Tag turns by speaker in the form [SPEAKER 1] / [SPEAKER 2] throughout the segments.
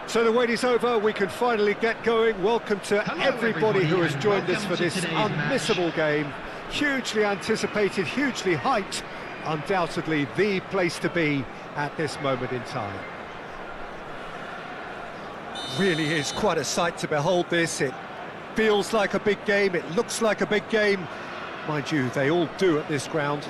[SPEAKER 1] So the wait is over, we can finally get going. Welcome to everybody who has joined us for this unmissable game. Hugely anticipated, hugely hyped, undoubtedly the place to be at this moment in time. Really is quite a sight to behold this. It feels like a big game, it looks like a big game. Mind you, they all do at this ground.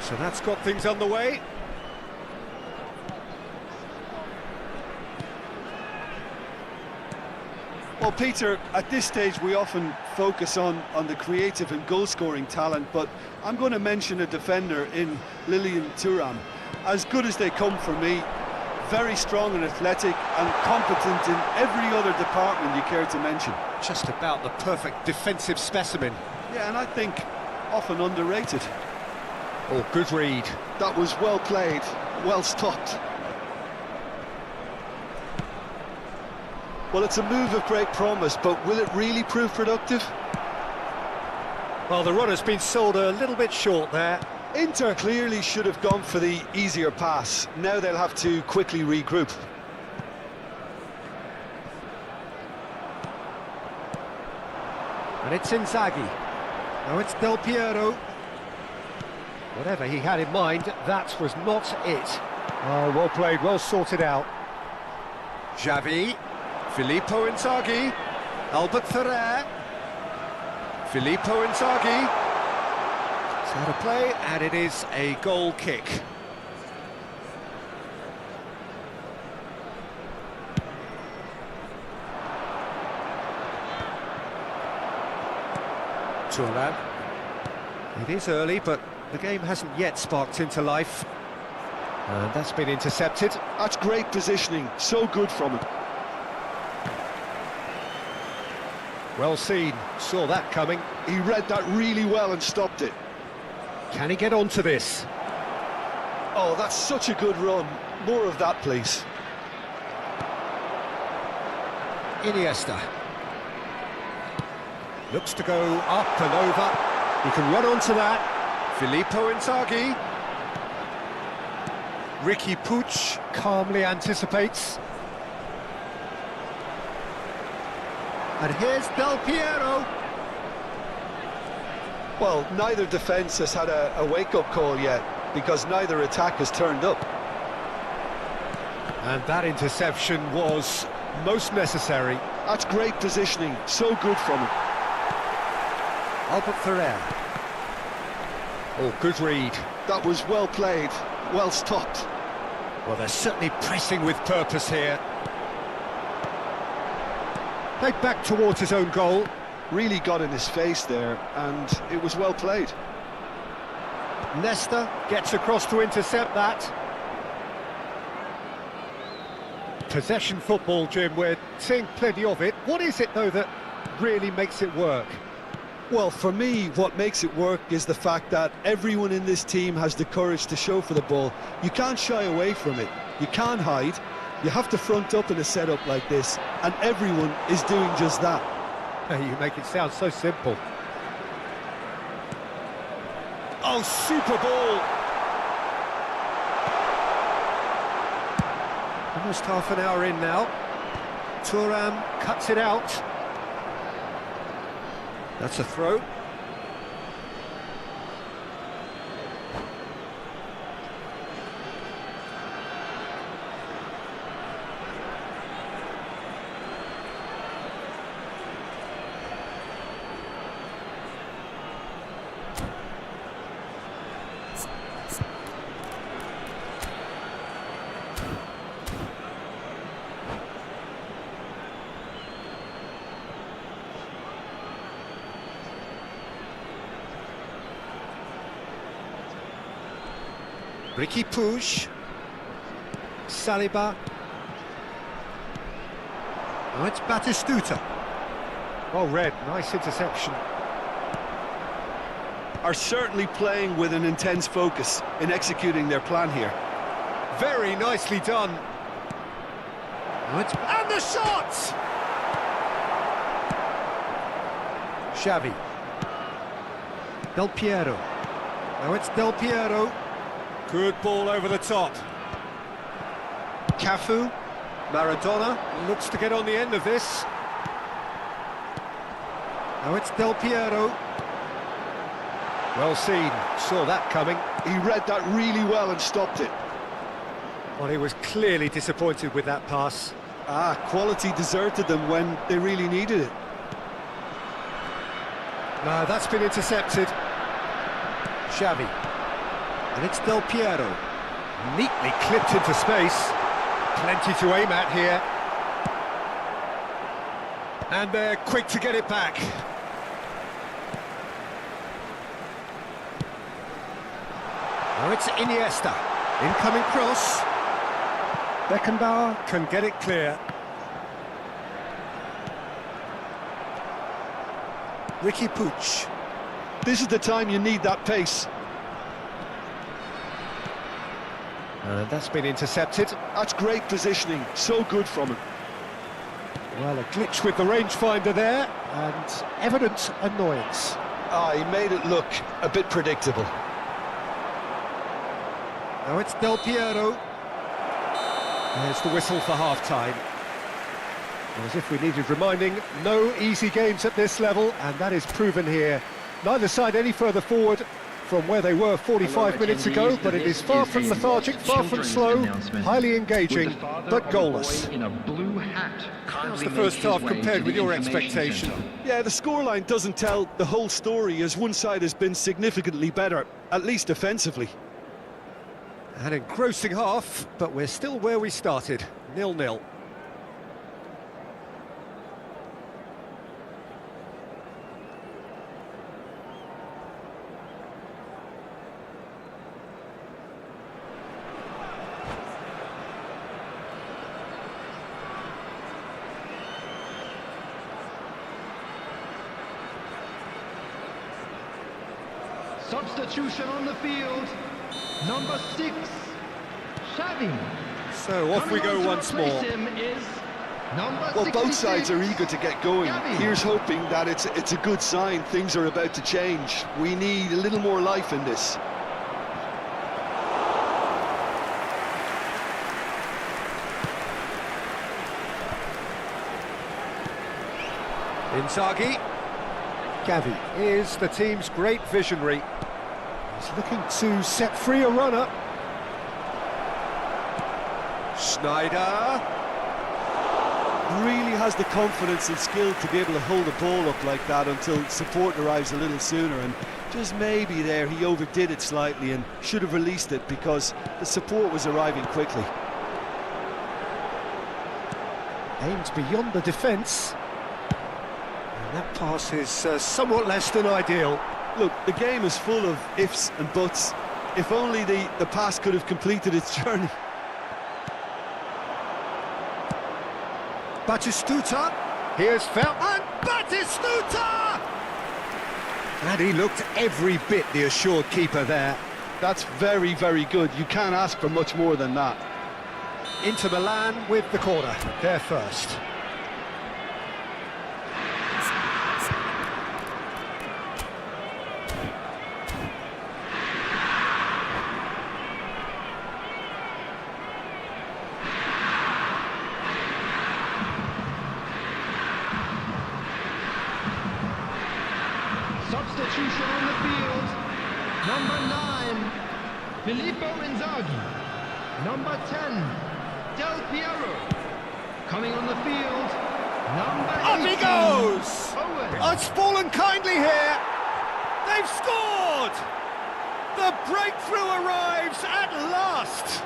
[SPEAKER 1] So that's got things underway.
[SPEAKER 2] Well, Peter, at this stage we often focus on the creative and goal-scoring talent, but I'm going to mention a defender in Lilian Thuram. As good as they come for me, very strong and athletic and competent in every other department you care to mention.
[SPEAKER 1] Just about the perfect defensive specimen.
[SPEAKER 2] Yeah, and I think often underrated.
[SPEAKER 1] Oh, good read.
[SPEAKER 2] That was well played, well stopped. Well, it's a move of great promise, but will it really prove productive?
[SPEAKER 1] Well, the run has been sold a little bit short there.
[SPEAKER 2] Inter clearly should have gone for the easier pass. Now they'll have to quickly regroup.
[SPEAKER 1] And it's Inzaghi. Now it's Del Piero. Whatever he had in mind, that was not it. Oh, well played, well sorted out. Xavi, Filippo Inzaghi, Albert Ferrer, Filippo Inzaghi. It's out of play, and it is a goal kick. Haaland. It is early, but the game hasn't yet sparked into life. And that's been intercepted.
[SPEAKER 2] That's great positioning, so good from him.
[SPEAKER 1] Well seen, saw that coming.
[SPEAKER 2] He read that really well and stopped it.
[SPEAKER 1] Can he get onto this?
[SPEAKER 2] Oh, that's such a good run. More of that, please.
[SPEAKER 1] Iniesta. Looks to go up and over. He can run onto that. Filippo Inzaghi. Ricky Puig calmly anticipates. And here's Del Piero.
[SPEAKER 2] Well, neither defence has had a wake-up call yet, because neither attack has turned up.
[SPEAKER 1] And that interception was most necessary.
[SPEAKER 2] That's great positioning, so good from him.
[SPEAKER 1] Albert Ferrer. Oh, good read.
[SPEAKER 2] That was well played, well stopped.
[SPEAKER 1] Well, they're certainly pressing with purpose here. Played back towards his own goal.
[SPEAKER 2] Really got in his face there, and it was well played.
[SPEAKER 1] Nesta gets across to intercept that. Possession football, Jim, we're seeing plenty of it. What is it, though, that really makes it work?
[SPEAKER 2] Well, for me, what makes it work is the fact that everyone in this team has the courage to show for the ball. You can't shy away from it. You can't hide. You have to front up in a setup like this, and everyone is doing just that.
[SPEAKER 1] You make it sound so simple. Oh, super ball! Almost half an hour in now. Thuram cuts it out. That's a throw. Riqui Puig. Saliba. Oh, it's Batistuta. Well read, nice interception.
[SPEAKER 2] Are certainly playing with an intense focus in executing their plan here.
[SPEAKER 1] Very nicely done. Oh, and the shot! Xavi. Del Piero. Now it's Del Piero. Good ball over the top. Cafu. Maradona looks to get on the end of this. Now it's Del Piero. Well seen, saw that coming.
[SPEAKER 2] He read that really well and stopped it.
[SPEAKER 1] Well, he was clearly disappointed with that pass.
[SPEAKER 2] Quality deserted them when they really needed it.
[SPEAKER 1] No, that's been intercepted. Xavi. And it's Del Piero. Neatly clipped into space. Plenty to aim at here. And they're quick to get it back. Now it's Iniesta. Incoming cross. Beckenbauer can get it clear. Riqui Puig.
[SPEAKER 2] This is the time you need that pace.
[SPEAKER 1] And that's been intercepted.
[SPEAKER 2] That's great positioning, so good from him.
[SPEAKER 1] Well, a glitch with the rangefinder there, and evident annoyance.
[SPEAKER 2] He made it look a bit predictable.
[SPEAKER 1] Now it's Del Piero. There's the whistle for half-time. As if we needed reminding, no easy games at this level, and that is proven here. Neither side any further forward from where they were 45 minutes ago, but it is far from lethargic, far from slow, highly engaging, but goalless. How's the first half compared with your expectation?
[SPEAKER 2] Yeah, the scoreline doesn't tell the whole story, as one side has been significantly better, at least offensively.
[SPEAKER 1] An engrossing half, but we're still where we started, 0-0.
[SPEAKER 3] Substitution on the field, number 6, Xavi.
[SPEAKER 1] So off we go once more.
[SPEAKER 2] Well, both sides are eager to get going. Here's hoping that it's a good sign. Things are about to change. We need a little more life in this.
[SPEAKER 1] Inzaghi. Gavi is the team's great visionary. He's looking to set free a runner. Schneider.
[SPEAKER 2] Really has the confidence and skill to be able to hold the ball up like that until support arrives a little sooner, and just maybe there he overdid it slightly and should have released it because the support was arriving quickly.
[SPEAKER 1] Aims beyond the defence. And that pass is somewhat less than ideal.
[SPEAKER 2] Look, the game is full of ifs and buts. If only the pass could have completed its journey.
[SPEAKER 1] Batistuta. Here's and Batistuta! And he looked every bit the assured keeper there.
[SPEAKER 2] That's very, very good. You can't ask for much more than that.
[SPEAKER 1] Inter Milan with the corner. They're first.
[SPEAKER 3] Substitution on the field, number 9, Filippo Inzaghi. Number 10, Del Piero. Coming on the field, number 18,
[SPEAKER 1] Up he goes!
[SPEAKER 3] Owen.
[SPEAKER 1] Oh, it's fallen kindly here. They've scored! The breakthrough arrives at last!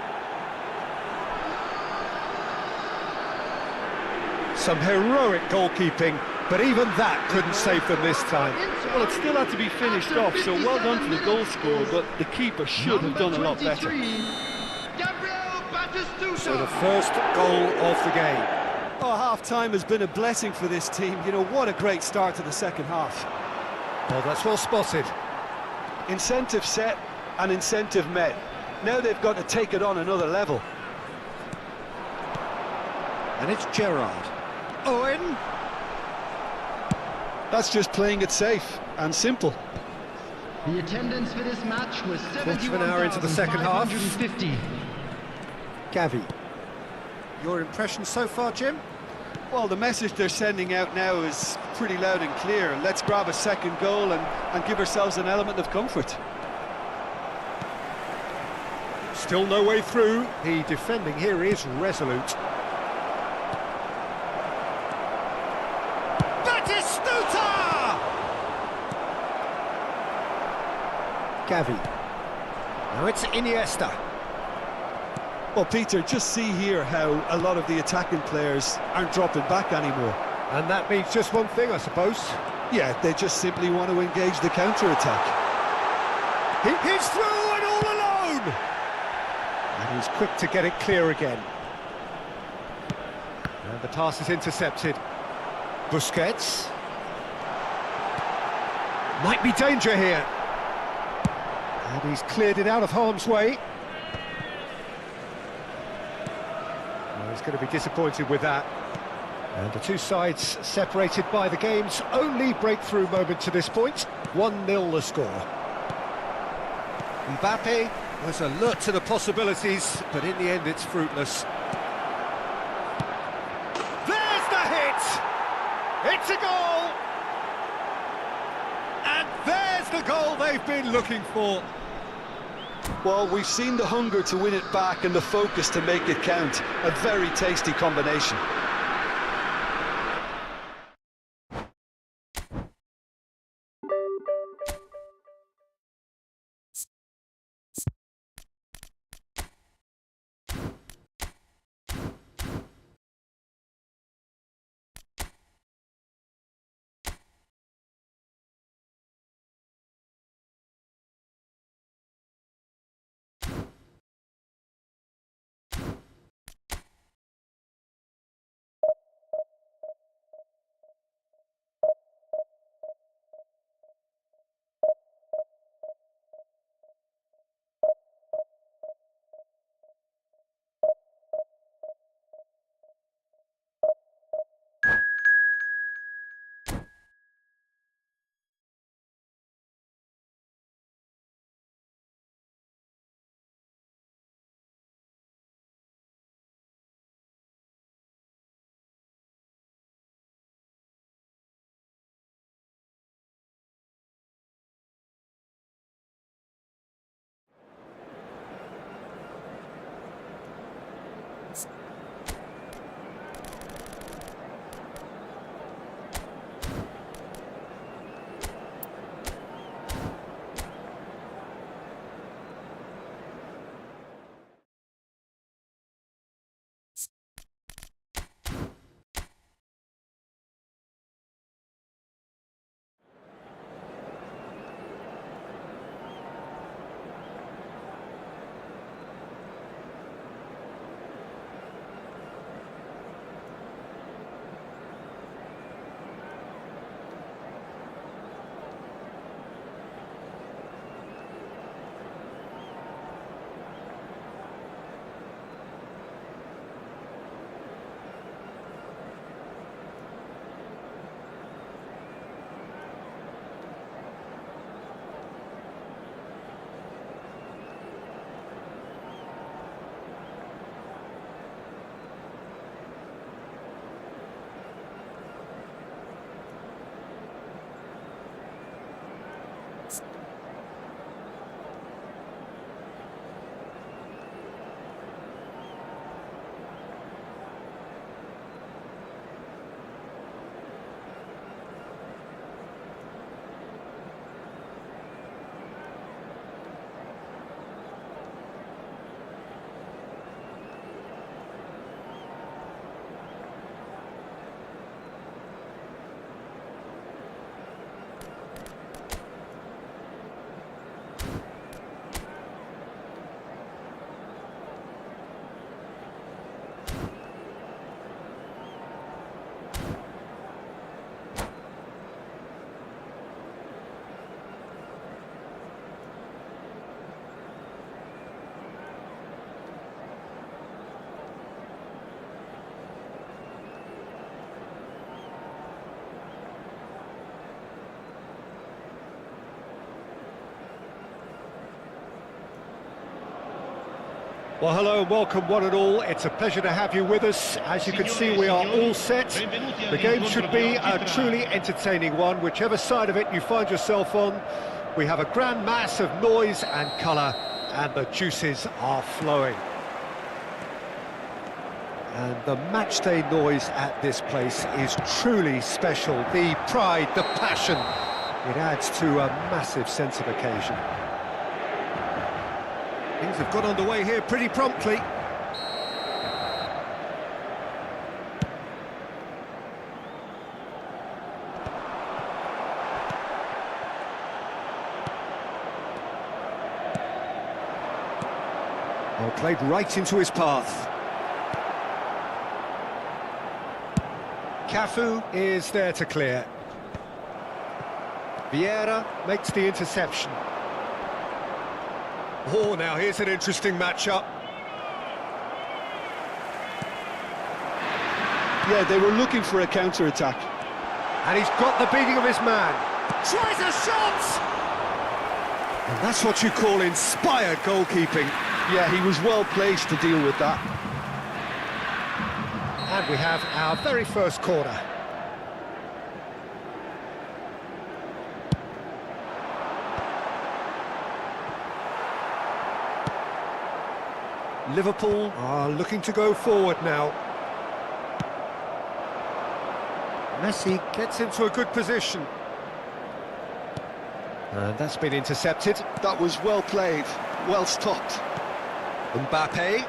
[SPEAKER 1] Some heroic goalkeeping, but even that couldn't save them this time.
[SPEAKER 2] Well, it still had to be finished off, so well done to the goal scorer, but the keeper should have done a lot better.
[SPEAKER 1] So the first goal of the game.
[SPEAKER 2] Oh, half-time has been a blessing for this team. You know, what a great start to the second half.
[SPEAKER 1] Well, that's well spotted.
[SPEAKER 2] Incentive set and incentive met. Now they've got to take it on another level.
[SPEAKER 1] And it's Gerrard. Owen!
[SPEAKER 2] That's just playing it safe and simple.
[SPEAKER 3] The attendance for this match was
[SPEAKER 1] Quarter of an hour into the second half.
[SPEAKER 3] 71,550.
[SPEAKER 1] Gavi. Your impression so far, Jim?
[SPEAKER 2] Well, the message they're sending out now is pretty loud and clear. Let's grab a second goal and give ourselves an element of comfort.
[SPEAKER 1] Still no way through. The defending here is resolute. Gavi. Now it's Iniesta.
[SPEAKER 2] Well, Peter, just see here how a lot of the attacking players aren't dropping back anymore.
[SPEAKER 1] And that means just one thing, I suppose.
[SPEAKER 2] Yeah, they just simply want to engage the counter-attack.
[SPEAKER 1] He's through and all alone! And he's quick to get it clear again. And the pass is intercepted. Busquets. Might be danger here. And he's cleared it out of harm's way. Well, he's going to be disappointed with that. And the two sides separated by the game's only breakthrough moment to this point. 1-0 the score. Mbappe was alert to the possibilities, but in the end it's fruitless. There's the hit! It's a goal! And there's the goal they've been looking for.
[SPEAKER 2] Well, we've seen the hunger to win it back and the focus to make it count. A very tasty combination.
[SPEAKER 1] Well, hello and welcome one and all. It's a pleasure to have you with us. As you can see, we are all set. The game should be a truly entertaining one, whichever side of it you find yourself on. We have a grand mass of noise and colour, and the juices are flowing. And the matchday noise at this place is truly special. The pride, the passion, it adds to a massive sense of occasion. Things have got underway here pretty promptly. Well, played right into his path. Cafu is there to clear. Vieira makes the interception. Oh, now here's an interesting matchup.
[SPEAKER 2] Yeah, they were looking for a counter-attack.
[SPEAKER 1] And he's got the beating of his man. Tries a shot! And that's what you call inspired goalkeeping.
[SPEAKER 2] Yeah, he was well placed to deal with that.
[SPEAKER 1] And we have our very first corner. Liverpool are looking to go forward now. Messi gets into a good position. And that's been intercepted.
[SPEAKER 2] That was well played, well stopped.
[SPEAKER 1] Mbappe.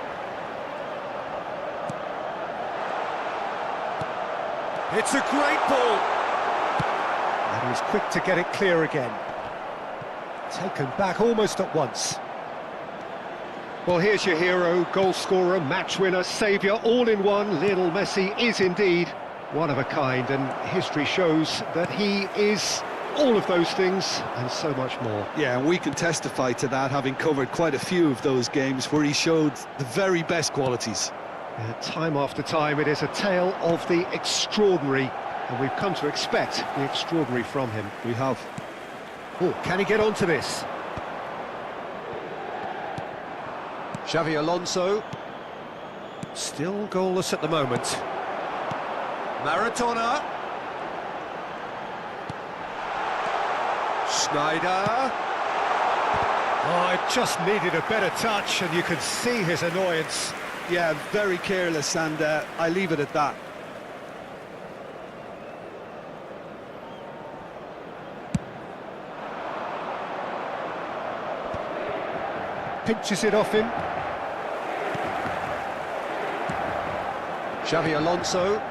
[SPEAKER 1] It's a great ball. And he's quick to get it clear again. Taken back almost at once. Well, here's your hero, goal scorer, match winner, saviour, all in one. Lionel Messi is indeed one of a kind, and history shows that he is all of those things and so much more.
[SPEAKER 2] Yeah, and we can testify to that, having covered quite a few of those games where he showed the very best qualities.
[SPEAKER 1] Yeah, time after time, it is a tale of the extraordinary, and we've come to expect the extraordinary from him.
[SPEAKER 2] We have.
[SPEAKER 1] Oh, can he get onto this? Xavi Alonso, still goalless at the moment. Maradona. Schneider. Oh, it just needed a better touch, and you can see his annoyance.
[SPEAKER 2] Yeah, very careless, and I leave it at that.
[SPEAKER 1] Pinches it off him. Xavi Alonso.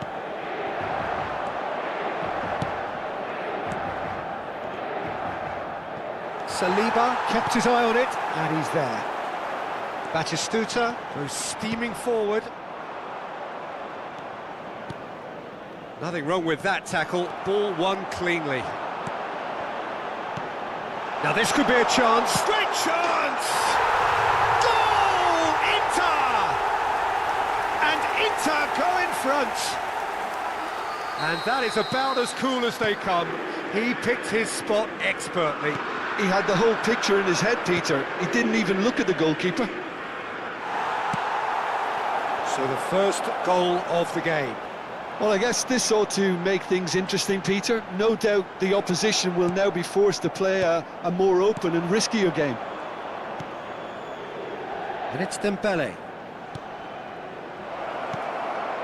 [SPEAKER 1] Saliba kept his eye on it, and he's there. Batistuta goes steaming forward. Nothing wrong with that tackle. Ball won cleanly. Now this could be a chance. Great chance! Goal! Inter! And Inter go in front. And that is about as cool as they come. He picked his spot expertly.
[SPEAKER 2] He had the whole picture in his head, Peter. He didn't even look at the goalkeeper.
[SPEAKER 1] So the first goal of the game.
[SPEAKER 2] Well, I guess this ought to make things interesting, Peter. No doubt the opposition will now be forced to play a more open and riskier game.
[SPEAKER 1] And it's Dembele.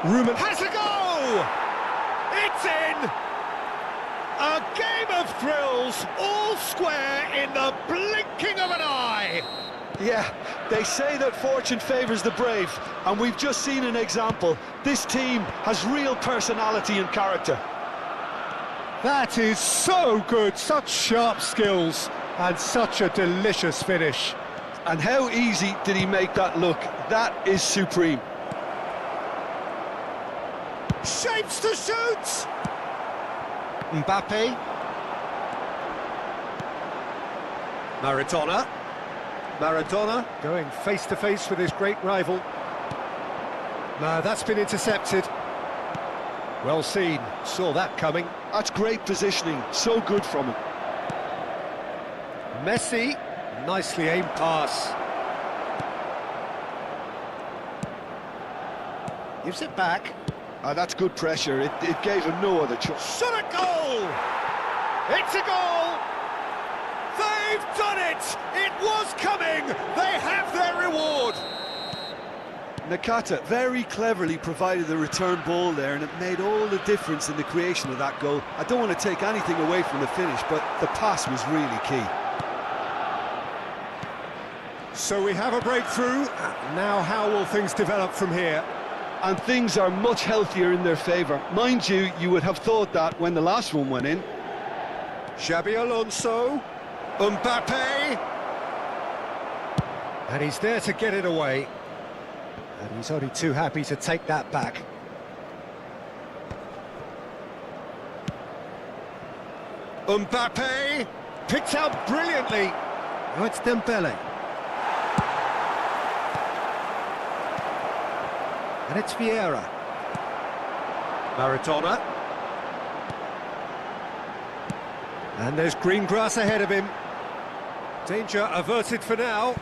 [SPEAKER 1] Ruben has a go! It's in! A game of thrills, all square in the blinking of an eye!
[SPEAKER 2] Yeah, they say that fortune favours the brave, and we've just seen an example. This team has real personality and character.
[SPEAKER 1] That is so good, such sharp skills, and such a delicious finish.
[SPEAKER 2] And how easy did he make that look? That is supreme.
[SPEAKER 1] Shapes to shoot! Mbappe. Maradona. Maradona going face-to-face with his great rival. No, that's been intercepted. Well seen, saw that coming.
[SPEAKER 2] That's great positioning, so good from him.
[SPEAKER 1] Messi, nicely aimed pass. Gives it back.
[SPEAKER 2] That's good pressure. It gave him no other choice.
[SPEAKER 1] Shot a goal! It's a goal! They've done it! It was coming! They have their reward!
[SPEAKER 2] Nakata very cleverly provided the return ball there, and it made all the difference in the creation of that goal. I don't want to take anything away from the finish, but the pass was really key.
[SPEAKER 1] So we have a breakthrough. Now how will things develop from here?
[SPEAKER 2] And things are much healthier in their favour. Mind you, you would have thought that when the last one went in.
[SPEAKER 1] Xabi Alonso. Mbappe. And he's there to get it away. And he's only too happy to take that back. Mbappe. Picked out brilliantly. Now it's Dembele. And it's Vieira. Maradona. And there's green grass ahead of him. Danger averted for now.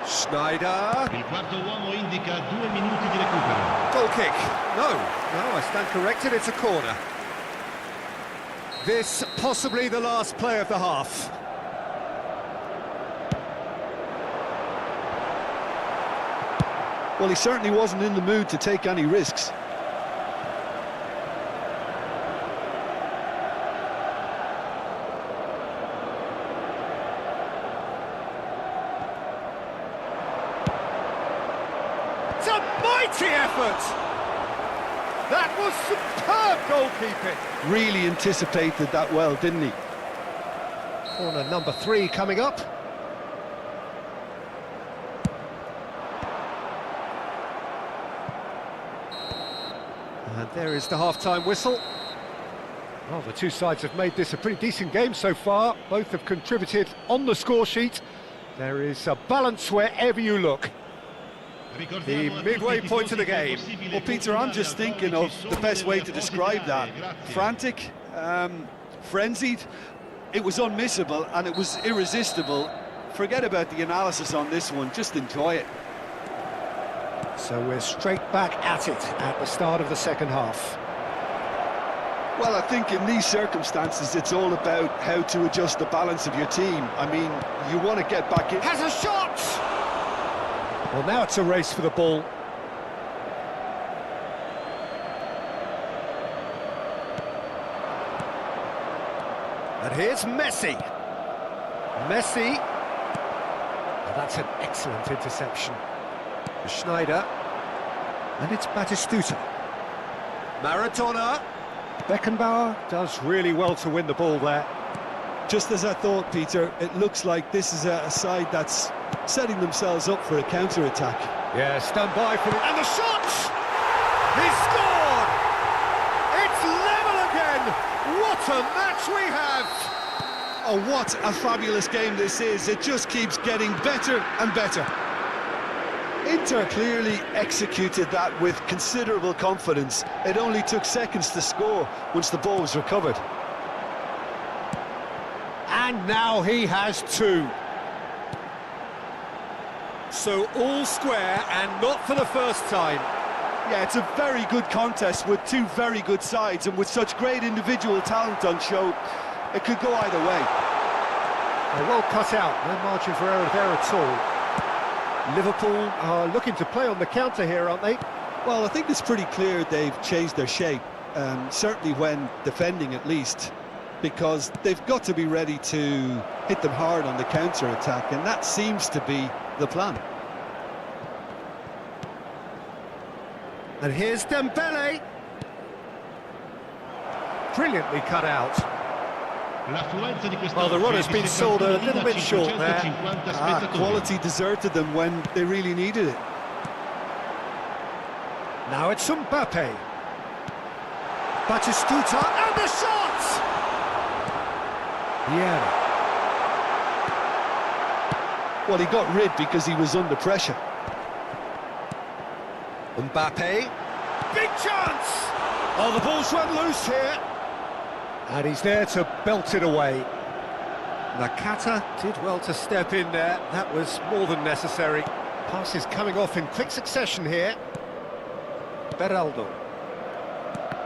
[SPEAKER 1] Schneider.
[SPEAKER 3] Il quarto uomo indica 2 minuti di recupero.
[SPEAKER 1] Goal kick. No, I stand corrected, it's a corner. This possibly the last play of the half.
[SPEAKER 2] Well, he certainly wasn't in the mood to take any risks.
[SPEAKER 1] It's a mighty effort! That was superb goalkeeping.
[SPEAKER 2] Really anticipated that well, didn't he?
[SPEAKER 1] Corner number 3 coming up. And there is the half-time whistle. Well, the two sides have made this a pretty decent game so far. Both have contributed on the score sheet. There is a balance wherever you look. The midway point of the game.
[SPEAKER 2] Well, Peter, I'm just thinking of the best way to describe that. Frantic, frenzied. It was unmissable and it was irresistible. Forget about the analysis on this one, just enjoy it.
[SPEAKER 1] So we're straight back at it at the start of the second half.
[SPEAKER 2] Well, I think in these circumstances it's all about how to adjust the balance of your team. I mean, you want to get back in.
[SPEAKER 1] Has a shot! Well, now it's a race for the ball. And here's Messi. Messi. And that's an excellent interception. Schneider. And it's Batistuta. Maradona. Beckenbauer does really well to win the ball there.
[SPEAKER 2] Just as I thought, Peter, it looks like this is a side that's setting themselves up for a counter-attack.
[SPEAKER 1] Yeah, stand by for it. And the shot! He scored! It's level again! What a match we have!
[SPEAKER 2] Oh, what a fabulous game this is. It just keeps getting better and better. Inter clearly executed that with considerable confidence. It only took seconds to score once the ball was recovered.
[SPEAKER 1] And now he has 2. So all square and not for the first time.
[SPEAKER 2] Yeah, it's a very good contest with two very good sides, and with such great individual talent on show, it could go either way.
[SPEAKER 1] They're well cut out, no margin for error there at all. Liverpool are looking to play on the counter here, aren't they?
[SPEAKER 2] Well, I think it's pretty clear they've changed their shape, certainly when defending at least, because they've got to be ready to hit them hard on the counter-attack, and that seems to be the plan.
[SPEAKER 1] And here's Dembele. Brilliantly cut out. Well, the run has been sold a little bit short there.
[SPEAKER 2] Quality deserted them when they really needed it.
[SPEAKER 1] Now it's Mbappe. Batistuta, and the shot! Yeah.
[SPEAKER 2] Well, he got rid because he was under pressure.
[SPEAKER 1] Mbappe. Big chance! Oh, the ball's run loose here. And he's there to belt it away. Nakata did well to step in there. That was more than necessary. Passes coming off in quick succession here. Beraldo.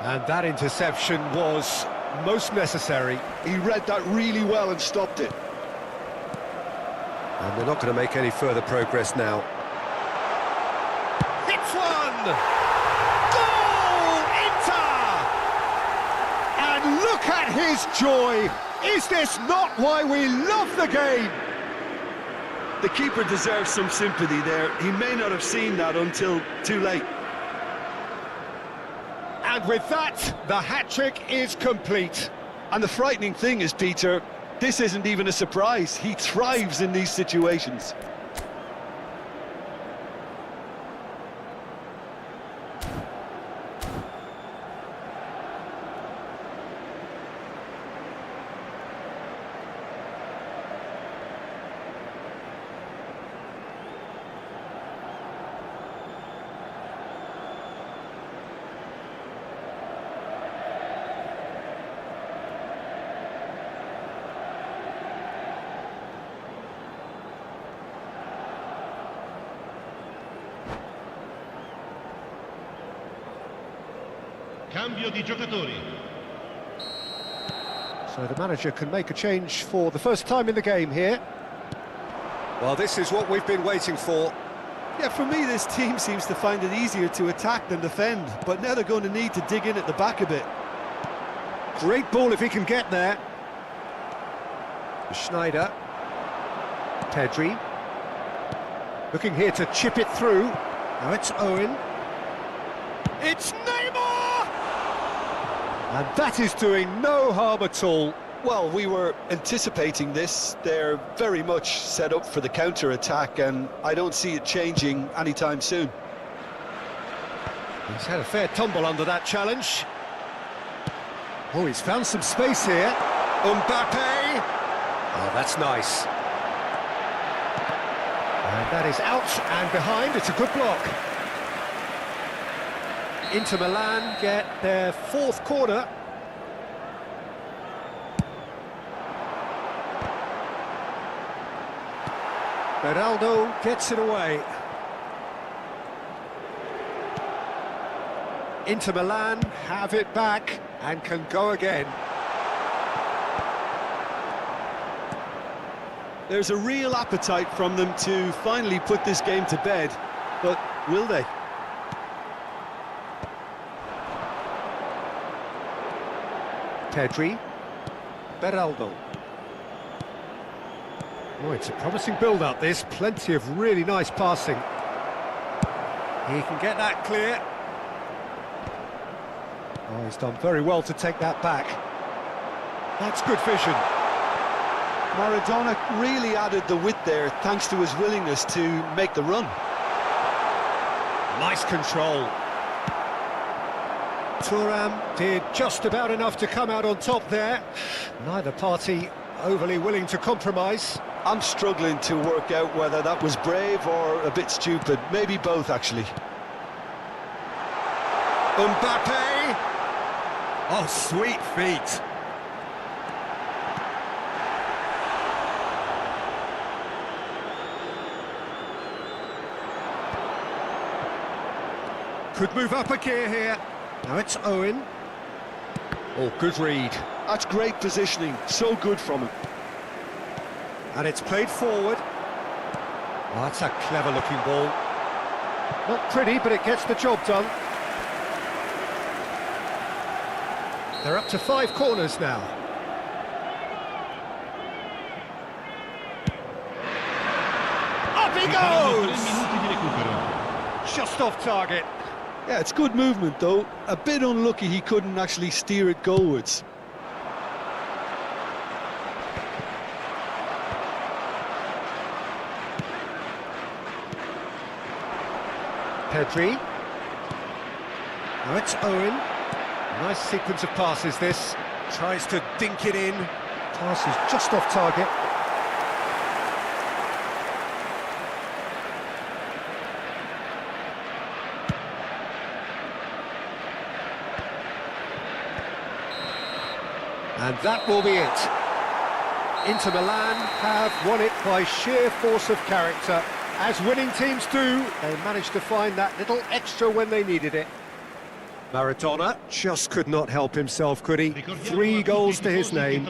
[SPEAKER 1] And that interception was most necessary.
[SPEAKER 2] He read that really well and stopped it.
[SPEAKER 1] And they're not going to make any further progress now. Hits one! Goal! Inter! And look at his joy! Is this not why we love the game?
[SPEAKER 2] The keeper deserves some sympathy there. He may not have seen that until too late.
[SPEAKER 1] And with that, the hat-trick is complete.
[SPEAKER 2] And the frightening thing is, Peter, this isn't even a surprise. He thrives in these situations.
[SPEAKER 3] Cambio di giocatori.
[SPEAKER 1] So the manager can make a change for the first time in the game here. Well, this is what we've been waiting for.
[SPEAKER 2] Yeah, for me, this team seems to find it easier to attack than defend, but now they're going to need to dig in at the back a bit.
[SPEAKER 1] Great ball if he can get there. Schneider. Pedri. Looking here to chip it through. Now it's Owen. It's Neymar! And that is doing no harm at all.
[SPEAKER 2] Well, we were anticipating this. They're very much set up for the counter-attack, and I don't see it changing anytime soon.
[SPEAKER 1] He's had a fair tumble under that challenge. Oh, he's found some space here. Mbappe! Oh, that's nice. And that is out and behind. It's a good block. Inter Milan get their fourth corner. Beraldo gets it away. Inter Milan have it back and can go again.
[SPEAKER 2] There's a real appetite from them to finally put this game to bed, but will they?
[SPEAKER 1] Pedri. Beraldo. Oh, it's a promising build-up, this. Plenty of really nice passing. He can get that clear. Oh, he's done very well to take that back. That's good vision.
[SPEAKER 2] Maradona really added the width there, thanks to his willingness to make the run.
[SPEAKER 1] Nice control. Thuram did just about enough to come out on top there. Neither party overly willing to compromise.
[SPEAKER 2] I'm struggling to work out whether that was brave or a bit stupid. Maybe both, actually.
[SPEAKER 1] Mbappe! Oh, sweet feet. Could move up a gear here. Now it's Owen. Oh, good read.
[SPEAKER 2] That's great positioning. So good from him.
[SPEAKER 1] And it's played forward. Oh, that's a clever-looking ball. Not pretty, but it gets the job done. They're up to 5 corners now. Up he goes! Just off target.
[SPEAKER 2] Yeah, it's good movement, though. A bit unlucky he couldn't actually steer it goalwards.
[SPEAKER 1] Pedri. Now it's Owen. Nice sequence of passes, this. Tries to dink it in. Pass is just off target. And that will be it. Inter Milan have won it by sheer force of character. As winning teams do, they managed to find that little extra when they needed it. Maradona just could not help himself, could he? 3 goals to his name.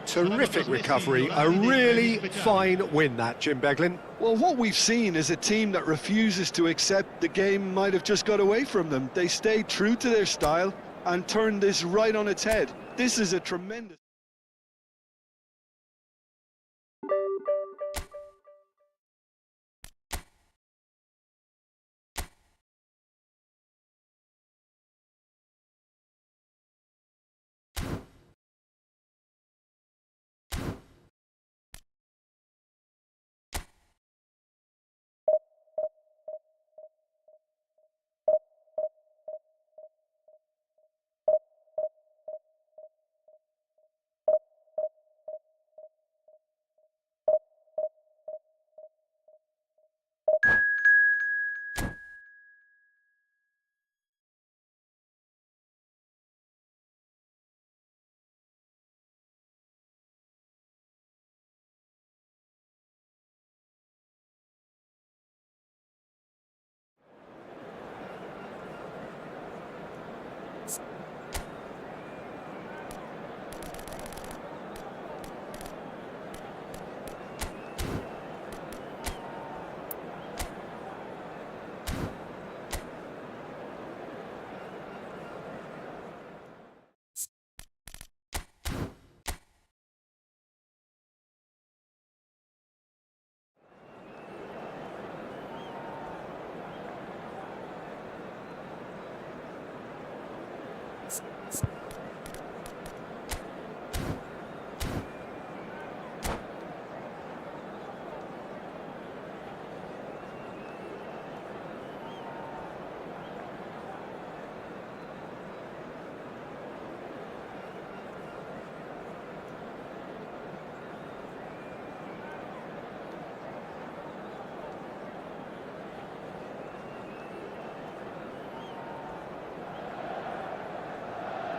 [SPEAKER 1] Terrific recovery, a really fine win that, Jim Beglin.
[SPEAKER 2] Well, what we've seen is a team that refuses to accept the game might have just got away from them. They stayed true to their style and turned this right on its head. This is a tremendous...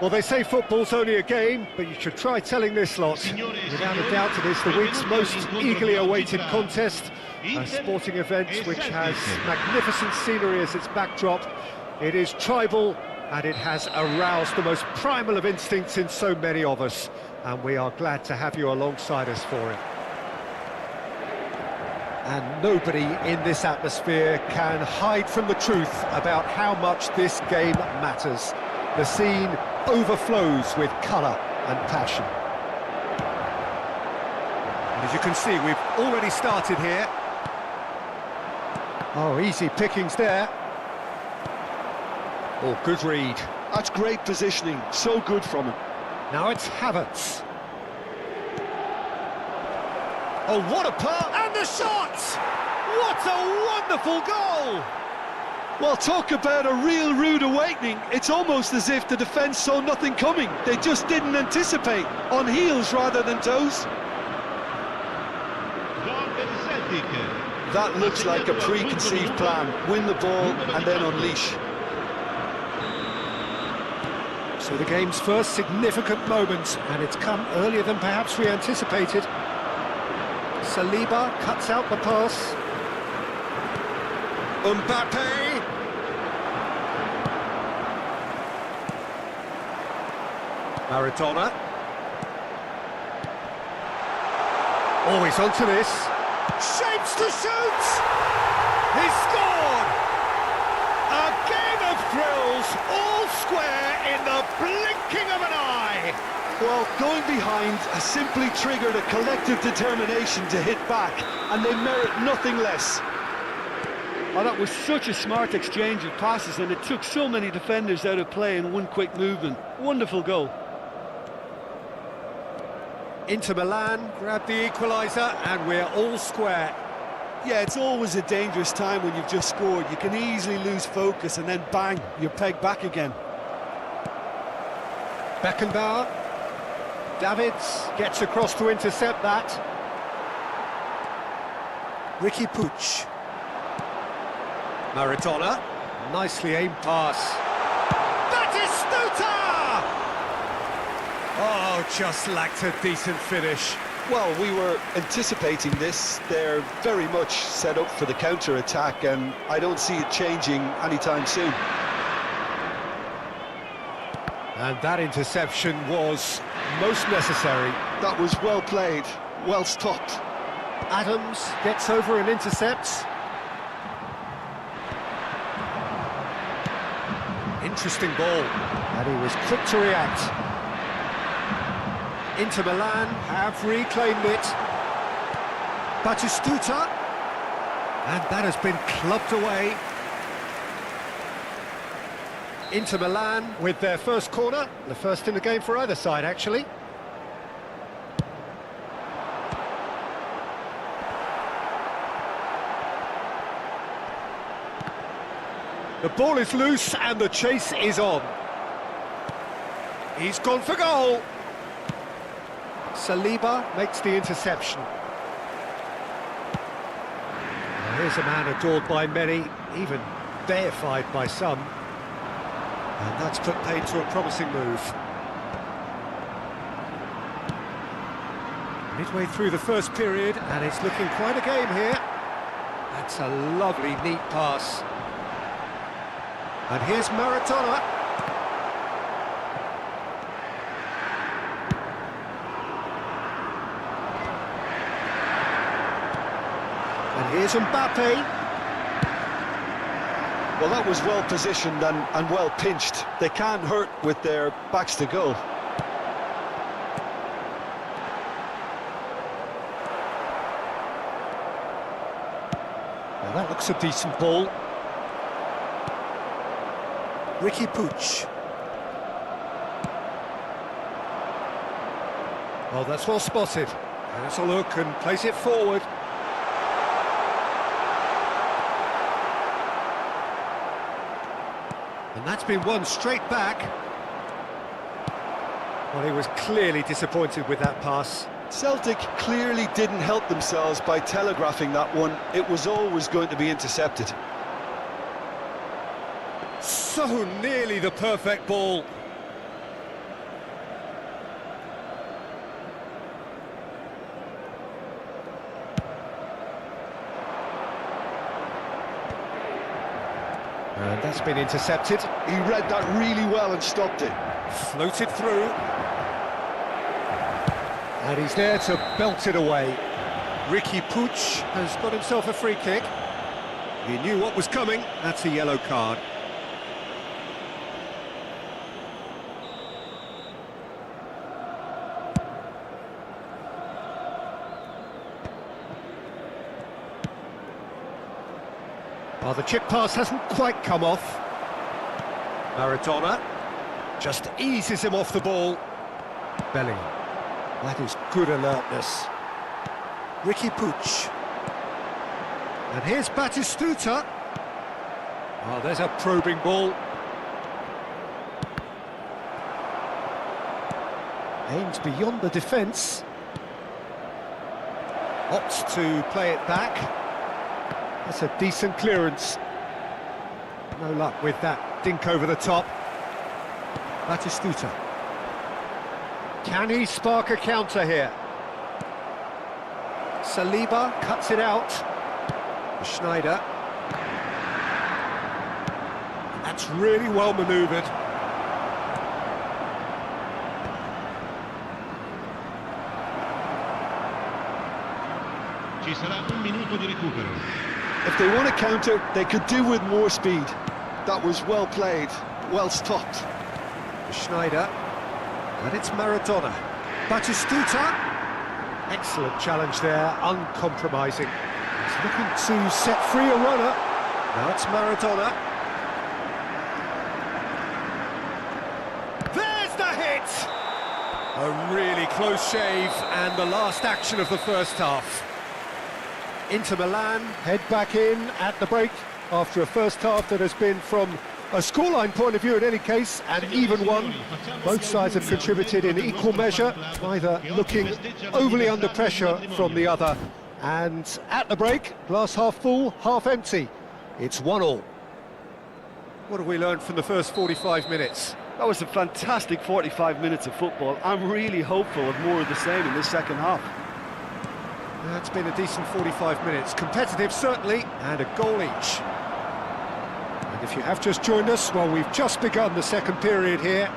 [SPEAKER 1] Well, they say football's only a game, but you should try telling this lot. Without a doubt, it is the week's most eagerly awaited contest, a sporting event which has magnificent scenery as its backdrop. It is tribal, and it has aroused the most primal of instincts in so many of us, and we are glad to have you alongside us for it. And nobody in this atmosphere can hide from the truth about how much this game matters. The scene overflows with colour and passion. And as you can see, we've already started here. Oh, easy pickings there. Oh, good read.
[SPEAKER 2] That's great positioning, so good from him.
[SPEAKER 1] Now it's Havertz. Oh, what a pass! And the shot! What a wonderful goal!
[SPEAKER 2] Well, talk about a real rude awakening. It's almost as if the defence saw nothing coming. They just didn't anticipate, on heels rather than toes. That looks like a preconceived plan. Win the ball and then unleash.
[SPEAKER 1] So the game's first significant moment, and it's come earlier than perhaps we anticipated. Saliba cuts out the pass. Mbappe! Maradona. Always onto this. Shapes to shoot! He's scored! A game of thrills, all square in the blinking of an eye!
[SPEAKER 2] Well, going behind has simply triggered a collective determination to hit back, and they merit nothing less. Oh, that was such a smart exchange of passes, and it took so many defenders out of play in one quick movement. Wonderful goal.
[SPEAKER 1] Inter Milan grab the equaliser, and we're all square.
[SPEAKER 2] Yeah, it's always a dangerous time when you've just scored. You can easily lose focus, and then bang, you're pegged back again.
[SPEAKER 1] Beckenbauer. Davids gets across to intercept that. Ricky Puig. Maradona, nicely aimed pass. That is Stuta! Oh, just lacked a decent finish.
[SPEAKER 2] Well, we were anticipating this. They're very much set up for the counter-attack, and I don't see it changing anytime soon.
[SPEAKER 1] And that interception was most necessary.
[SPEAKER 2] That was well played, well stopped.
[SPEAKER 1] Adams gets over and intercepts. Interesting ball, and he was quick to react. Inter Milan have reclaimed it. Batistuta, and that has been clubbed away. Inter Milan with their first corner, the first in the game for either side, actually. The ball is loose and the chase is on. He's gone for goal. Saliba makes the interception. Now here's a man adored by many, even deified by some. And that's put paid to a promising move. Midway through the first period, and it's looking quite a game here. That's a lovely, neat pass. And here's Maradona. And here's Mbappe.
[SPEAKER 2] Well, that was well positioned and well pinched. They can't hurt with their backs to goal.
[SPEAKER 1] Now that looks a decent ball. Ricky Puig. Well, that's well spotted. Has a look and plays it forward. And that's been won straight back. Well, he was clearly disappointed with that pass.
[SPEAKER 2] Celtic clearly didn't help themselves by telegraphing that one. It was always going to be intercepted.
[SPEAKER 1] So nearly the perfect ball. And that's been intercepted.
[SPEAKER 2] He read that really well and stopped it.
[SPEAKER 1] Floated through. And he's there to belt it away. Ricky Puig has got himself a free kick. He knew what was coming. That's a yellow card. Well, the chip pass hasn't quite come off. Maradona just eases him off the ball. Bellingham. That is good alertness. Ricky Puig. And here's Batistuta. Oh, there's a probing ball. Aims beyond the defence. Opts to play it back. That's a decent clearance. No luck with that dink over the top. Batistuta. Can he spark a counter here? Saliba cuts it out. Schneider. That's really well manoeuvred.
[SPEAKER 3] Ci sarà un minuto di recupero.
[SPEAKER 2] If they want to counter, they could do with more speed. That was well played, well stopped.
[SPEAKER 1] Schneider. And it's Maradona. Batistuta. Excellent challenge there, uncompromising. He's looking to set free a runner. Now it's Maradona. There's the hit! A really close shave, and the last action of the first half. Inter Milan head back in at the break after a first half that has been, from a scoreline point of view in any case, an even one. Both sides have contributed in equal measure, neither looking overly under pressure from the other. And at the break, glass half full, half empty. It's 1-1. What have we learned from the first 45 minutes?
[SPEAKER 2] That was a fantastic 45 minutes of football. I'm really hopeful of more of the same in this second half.
[SPEAKER 1] That's been a decent 45 minutes. Competitive, certainly, and a goal each. And if you have just joined us, well, we've just begun the second period here.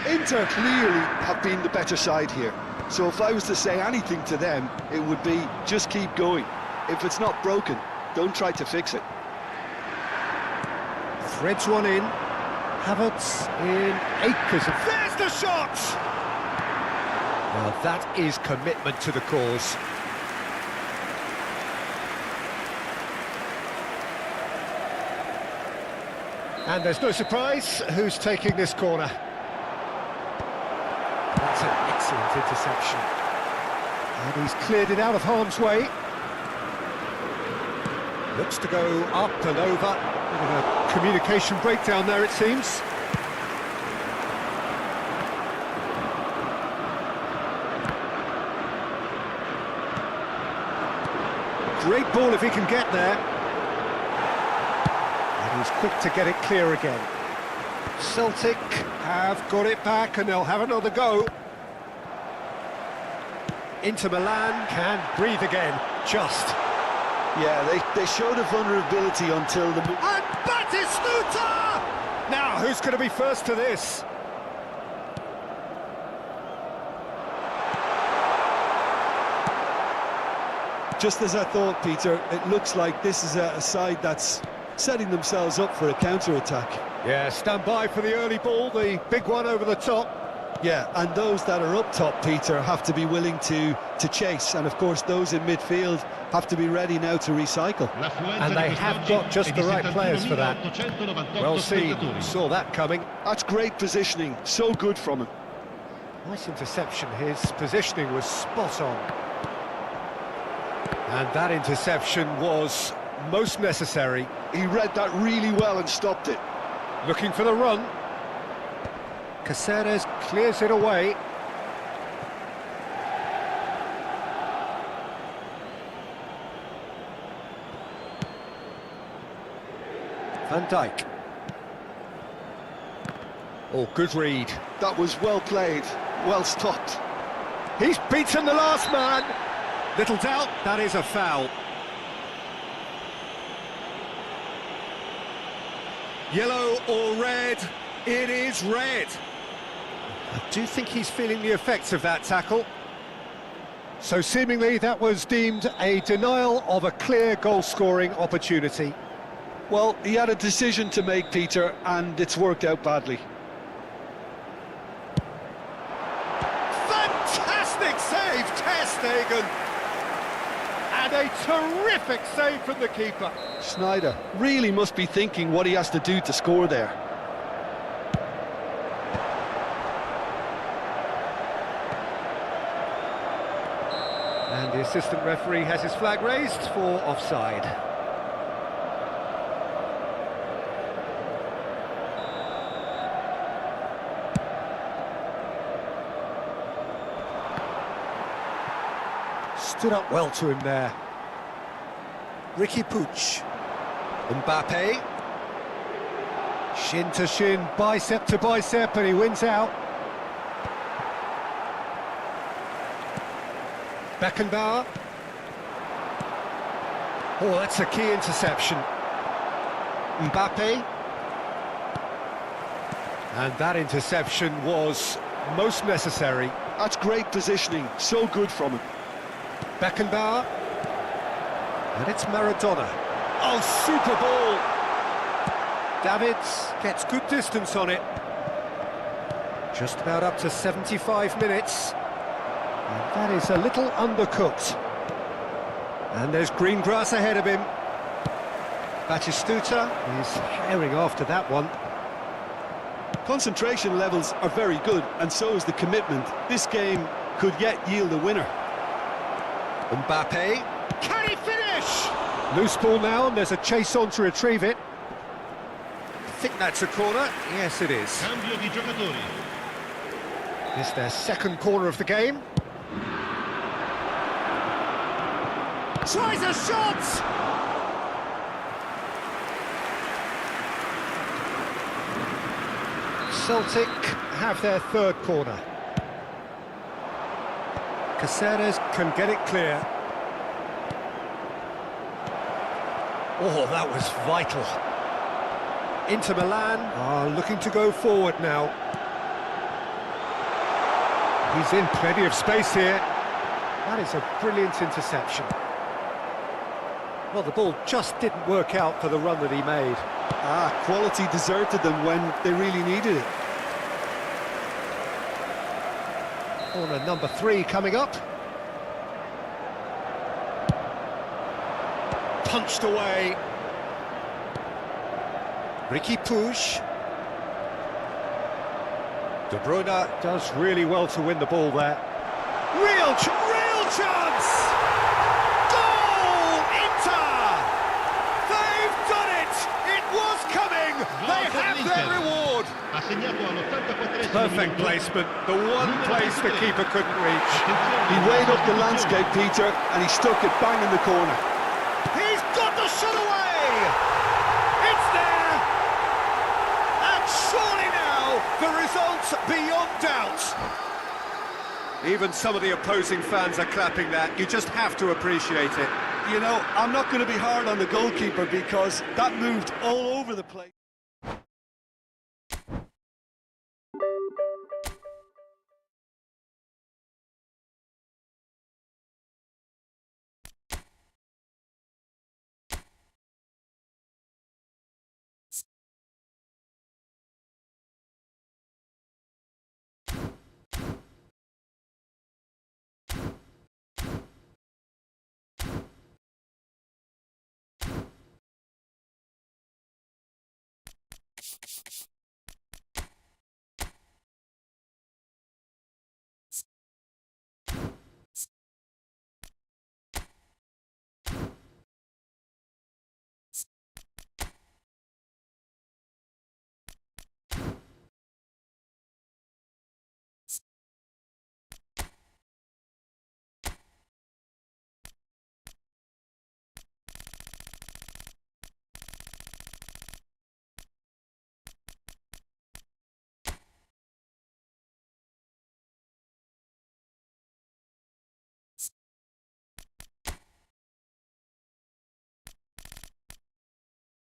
[SPEAKER 2] Inter clearly have been the better side here. So if I was to say anything to them, it would be just keep going. If it's not broken, don't try to fix it.
[SPEAKER 1] Threads one in. Havertz in acres of... There's the shot! Well, that is commitment to the cause. And there's no surprise who's taking this corner. That's an excellent interception. And he's cleared it out of harm's way. Looks to go up and over. Bit of a communication breakdown there, it seems. Great ball if he can get there. And he's quick to get it clear again. Celtic have got it back and they'll have another go. Inter Milan can breathe again, just.
[SPEAKER 2] Yeah, they showed a vulnerability until the...
[SPEAKER 1] And Batistuta! Now, who's going to be first to this?
[SPEAKER 2] Just as I thought, Peter, it looks like this is a side that's setting themselves up for a counter-attack.
[SPEAKER 1] Yeah, stand by for the early ball, the big one over the top.
[SPEAKER 2] Yeah, and those that are up top, Peter, have to be willing to chase. And, of course, those in midfield have to be ready now to recycle.
[SPEAKER 1] And they have got just the right players for that. Well seen, saw that coming.
[SPEAKER 2] That's great positioning, so good from him.
[SPEAKER 1] Nice interception, his positioning was spot on. And that interception was most necessary.
[SPEAKER 2] He read that really well and stopped it.
[SPEAKER 1] Looking for the run. Caceres clears it away. Van Dijk. Oh, good read.
[SPEAKER 2] That was well played, well stopped.
[SPEAKER 1] He's beaten the last man. Little doubt, that is a foul. Yellow or red? It is red. I do think he's feeling the effects of that tackle. So seemingly that was deemed a denial of a clear goal-scoring opportunity.
[SPEAKER 2] Well, he had a decision to make, Peter, and it's worked out badly.
[SPEAKER 1] Fantastic save, Ter Stegen! And a terrific save from the keeper.
[SPEAKER 2] Sneijder really must be thinking what he has to do to score there.
[SPEAKER 1] And the assistant referee has his flag raised for offside. Stood up well to him there. Ricky Puig. Mbappe. Shin to shin, bicep to bicep, and he wins out. Beckenbauer. Oh, that's a key interception. Mbappe. And that interception was most necessary.
[SPEAKER 2] That's great positioning, so good from him.
[SPEAKER 1] Beckenbauer. And it's Maradona. Oh, super ball! Davids gets good distance on it. Just about up to 75 minutes. And that is a little undercooked. And there's green grass ahead of him. Batistuta is herring after that one.
[SPEAKER 2] Concentration levels are very good, and so is the commitment. This game could yet yield a winner.
[SPEAKER 1] Mbappe. Can he finish? Loose ball now, and there's a chase on to retrieve it. I think that's a corner. Yes, it is.
[SPEAKER 3] Cambio di giocatori.
[SPEAKER 1] It's their second corner of the game. Tries a shot! Celtic have their third corner. Caceres can get it clear. Oh, that was vital. Inter Milan are looking to go forward now. He's in plenty of space here. That is a brilliant interception. Well, the ball just didn't work out for the run that he made.
[SPEAKER 2] Quality deserted them when they really needed it.
[SPEAKER 1] Corner number 3 coming up. Punched away. Ricky Puig. De Bruyne does really well to win the ball there. Real chance! Goal! Inter! They've done it! It was coming! They have their reward! Perfect placement, the one place the keeper couldn't reach.
[SPEAKER 2] He weighed up the landscape, Peter, and he stuck it bang in the corner.
[SPEAKER 1] He's got the shot away! It's there! And surely now, the result's beyond doubt. Even some of the opposing fans are clapping that. You just have to appreciate it.
[SPEAKER 2] You know, I'm not going to be hard on the goalkeeper because that moved all over the place.